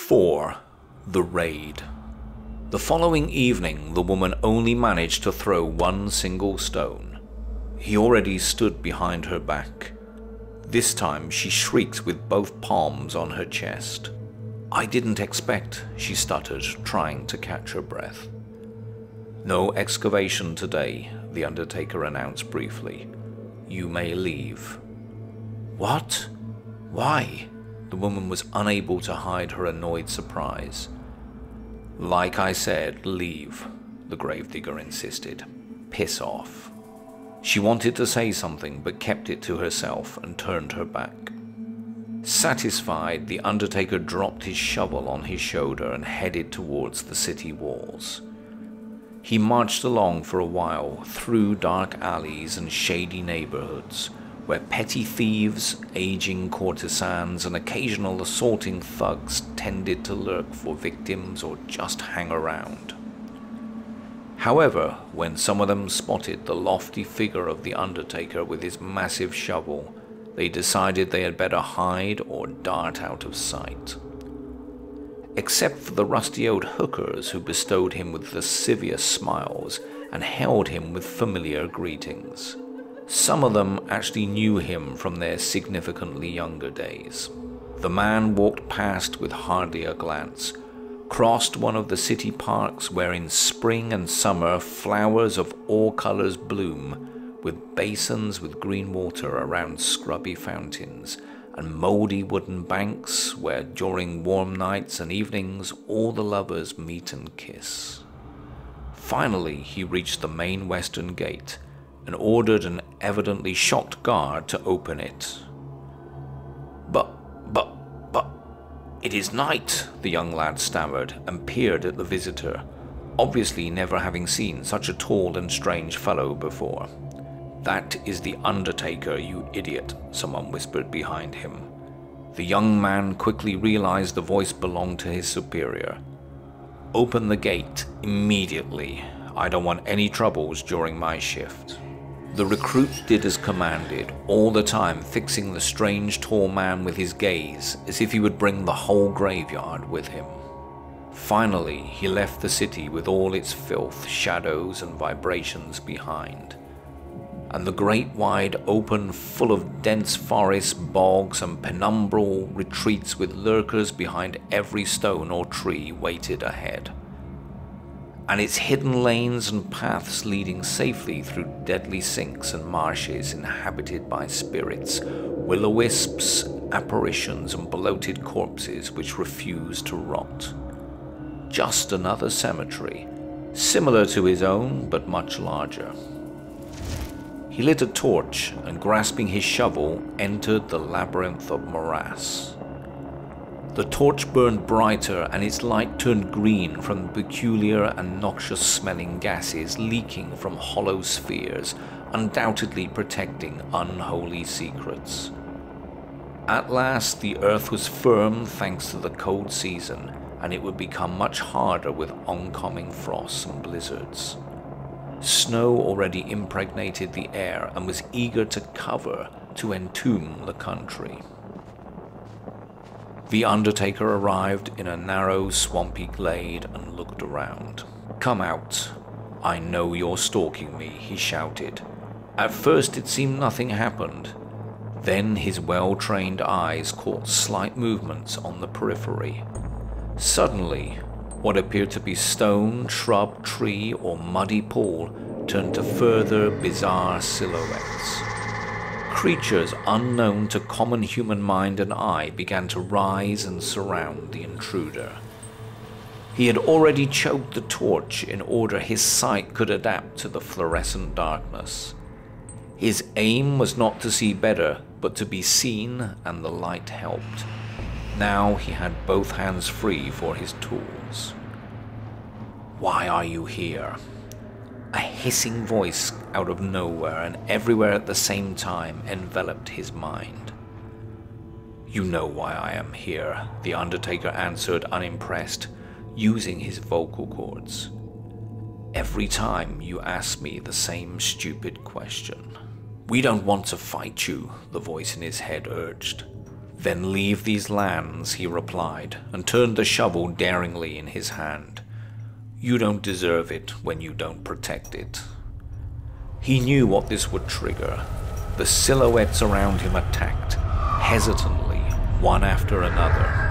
4. The Raid. The following evening, the woman only managed to throw one single stone. He already stood behind her back. This time, she shrieked with both palms on her chest. "I didn't expect," she stuttered, trying to catch her breath. "No excavation today," the Undertaker announced briefly. "You may leave." "What? Why?" The woman was unable to hide her annoyed surprise. "Like I said, leave," the gravedigger insisted. "Piss off." She wanted to say something but kept it to herself and turned her back. Satisfied, the Undertaker dropped his shovel on his shoulder and headed towards the city walls. He marched along for a while through dark alleys and shady neighborhoods, where petty thieves, aging courtesans, and occasional assaulting thugs tended to lurk for victims or just hang around. However, when some of them spotted the lofty figure of the Undertaker with his massive shovel, they decided they had better hide or dart out of sight. Except for the rusty old hookers who bestowed him with lascivious smiles and held him with familiar greetings. Some of them actually knew him from their significantly younger days. The man walked past with hardly a glance, crossed one of the city parks where in spring and summer flowers of all colors bloom, with basins with green water around scrubby fountains, and moldy wooden banks where during warm nights and evenings all the lovers meet and kiss. Finally, he reached the main western gate and ordered an evidently shocked guard to open it. But, it is night," the young lad stammered and peered at the visitor, obviously never having seen such a tall and strange fellow before. "That is the Undertaker, you idiot," someone whispered behind him. The young man quickly realized the voice belonged to his superior. "Open the gate immediately. I don't want any troubles during my shift." The recruit did as commanded, all the time fixing the strange tall man with his gaze as if he would bring the whole graveyard with him. Finally, he left the city with all its filth, shadows, and vibrations behind. And the great wide open, full of dense forests, bogs, and penumbral retreats with lurkers behind every stone or tree waited ahead. And its hidden lanes and paths leading safely through deadly sinks and marshes inhabited by spirits, will-o'-wisps, apparitions, and bloated corpses which refused to rot. Just another cemetery, similar to his own but much larger. He lit a torch and, grasping his shovel, entered the labyrinth of morass. The torch burned brighter and its light turned green from the peculiar and noxious-smelling gases leaking from hollow spheres, undoubtedly protecting unholy secrets. At last, the earth was firm thanks to the cold season, and it would become much harder with oncoming frosts and blizzards. Snow already impregnated the air and was eager to cover, to entomb the country. The Undertaker arrived in a narrow, swampy glade and looked around. "Come out. I know you're stalking me," he shouted. At first it seemed nothing happened. Then his well-trained eyes caught slight movements on the periphery. Suddenly, what appeared to be stone, shrub, tree, or muddy pool turned to further bizarre silhouettes. Creatures unknown to common human mind and eye began to rise and surround the intruder. He had already choked the torch in order his sight could adapt to the fluorescent darkness. His aim was not to see better, but to be seen, and the light helped. Now he had both hands free for his tools. "Why are you here?" A hissing voice out of nowhere and everywhere at the same time enveloped his mind. "You know why I am here," the Undertaker answered, unimpressed, using his vocal cords. "Every time you ask me the same stupid question." "We don't want to fight you," the voice in his head urged. "Then leave these lands," he replied, and turned the shovel daringly in his hand. "You don't deserve it when you don't protect it." He knew what this would trigger. The silhouettes around him attacked, hesitantly, one after another.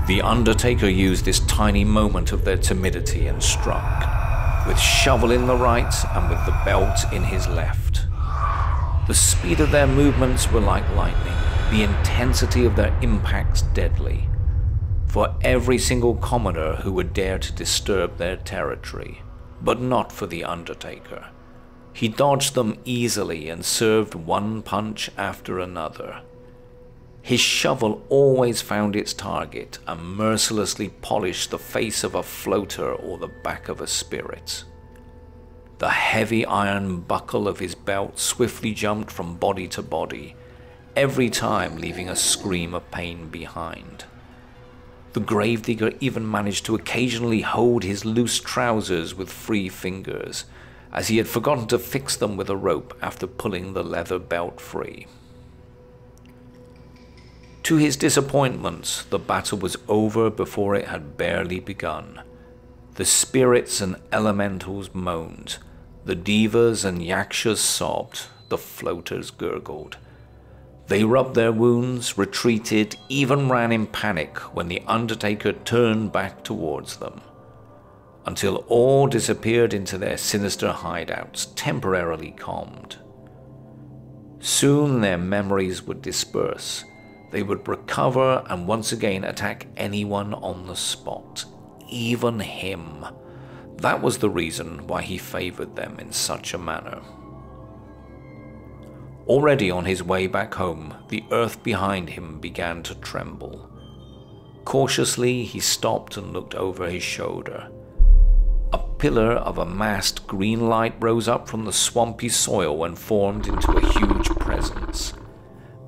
The Undertaker used this tiny moment of their timidity and struck, with shovel in the right and with the belt in his left. The speed of their movements were like lightning, the intensity of their impacts deadly. For every single commoner who would dare to disturb their territory, but not for the Undertaker. He dodged them easily and served one punch after another. His shovel always found its target and mercilessly polished the face of a floater or the back of a spirit. The heavy iron buckle of his belt swiftly jumped from body to body, every time leaving a scream of pain behind. The gravedigger even managed to occasionally hold his loose trousers with free fingers, as he had forgotten to fix them with a rope after pulling the leather belt free. To his disappointment, the battle was over before it had barely begun. The spirits and elementals moaned, the divas and yakshas sobbed, the floaters gurgled. They rubbed their wounds, retreated, even ran in panic when the Undertaker turned back towards them, until all disappeared into their sinister hideouts, temporarily calmed. Soon their memories would disperse. They would recover and once again attack anyone on the spot, even him. That was the reason why he favored them in such a manner. Already on his way back home, the earth behind him began to tremble. Cautiously, he stopped and looked over his shoulder. A pillar of a massed green light rose up from the swampy soil and formed into a huge presence.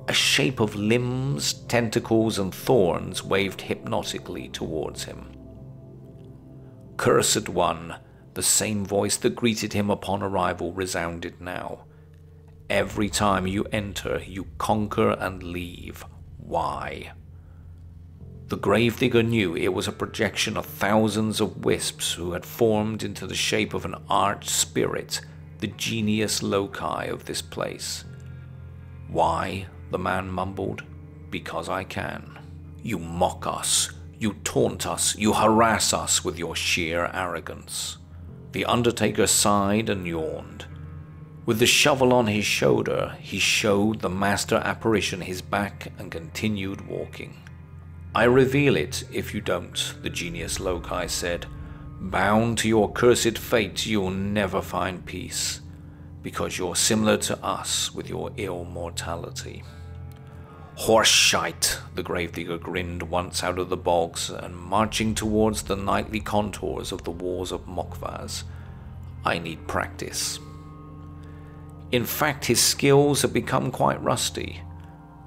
A shape of limbs, tentacles, and thorns waved hypnotically towards him. "Cursed One," the same voice that greeted him upon arrival resounded now. "Every time you enter, you conquer and leave. Why?" The gravedigger knew it was a projection of thousands of wisps who had formed into the shape of an arch spirit, the genius loci of this place. "Why?" the man mumbled. "Because I can. You mock us, you taunt us, you harass us with your sheer arrogance." The Undertaker sighed and yawned. With the shovel on his shoulder, he showed the master apparition his back and continued walking. "I reveal it if you don't," the genius loci said. "Bound to your cursed fate, you'll never find peace, because you're similar to us with your ill mortality." "Horseshite," the gravedigger grinned once out of the bogs and marching towards the nightly contours of the walls of Mokvaz. "I need practice." In fact, his skills have become quite rusty.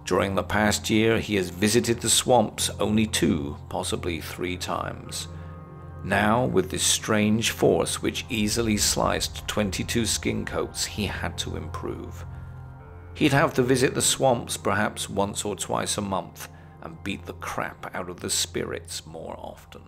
During the past year, he has visited the swamps only 2, possibly 3 times. Now, with this strange force which easily sliced 22 skin coats, he had to improve. He'd have to visit the swamps perhaps once or twice a month and beat the crap out of the spirits more often.